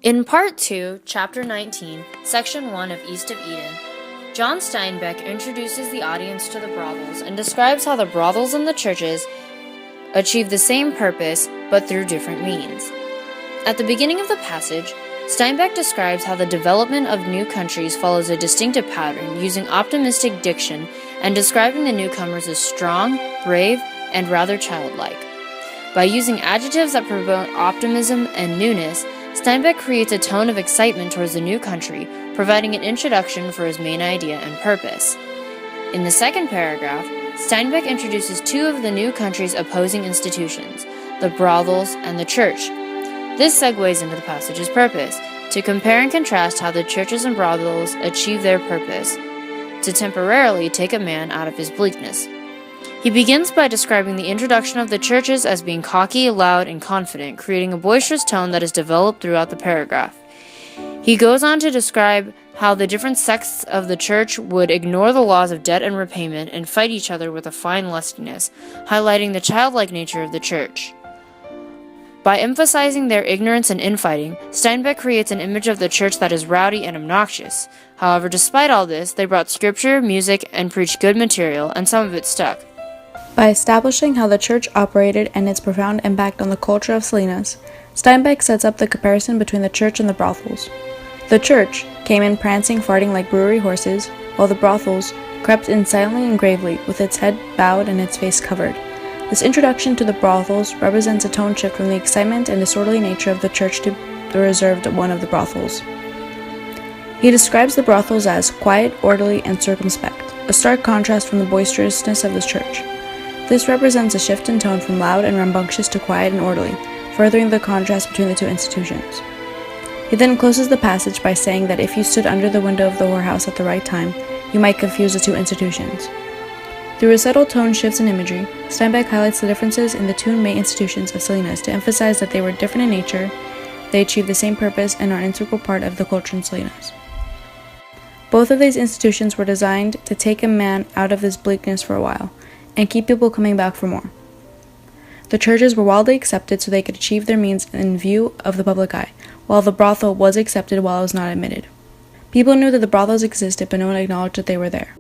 In Part 2, Chapter 19, Section 1 of East of Eden, John Steinbeck introduces the audience to the brothels and describes how the brothels and the churches achieve the same purpose, but through different means. At the beginning of the passage, Steinbeck describes how the development of new countries follows a distinctive pattern, using optimistic diction and describing the newcomers as strong, brave, and rather childlike. By using adjectives that promote optimism and newness, Steinbeck creates a tone of excitement towards the new country, providing an introduction for his main idea and purpose. In the second paragraph, Steinbeck introduces two of the new country's opposing institutions, the brothels and the church. This segues into the passage's purpose, to compare and contrast how the churches and brothels achieve their purpose, to temporarily take a man out of his bleakness. He begins by describing the introduction of the churches as being cocky, loud, and confident, creating a boisterous tone that is developed throughout the paragraph. He goes on to describe how the different sects of the church would ignore the laws of debt and repayment and fight each other with a fine lustiness, highlighting the childlike nature of the church. By emphasizing their ignorance and infighting, Steinbeck creates an image of the church that is rowdy and obnoxious. However, despite all this, they brought scripture, music, and preached good material, and some of it stuck. By establishing how the church operated and its profound impact on the culture of Salinas, Steinbeck sets up the comparison between the church and the brothels. The church came in prancing, farting like brewery horses, while the brothels crept in silently and gravely, with its head bowed and its face covered. This introduction to the brothels represents a tone shift from the excitement and disorderly nature of the church to the reserved one of the brothels. He describes the brothels as quiet, orderly, and circumspect, a stark contrast from the boisterousness of the church. This represents a shift in tone from loud and rambunctious to quiet and orderly, furthering the contrast between the two institutions. He then closes the passage by saying that if you stood under the window of the whorehouse at the right time, you might confuse the two institutions. Through his subtle tone shifts in imagery, Steinbeck highlights the differences in the two main institutions of Salinas to emphasize that they were different in nature, they achieve the same purpose, and are an integral part of the culture in Salinas. Both of these institutions were designed to take a man out of his bleakness for a while, and keep people coming back for more. The churches were widely accepted so they could achieve their means in view of the public eye, while the brothel was accepted while it was not admitted. People knew that the brothels existed, but no one acknowledged that they were there.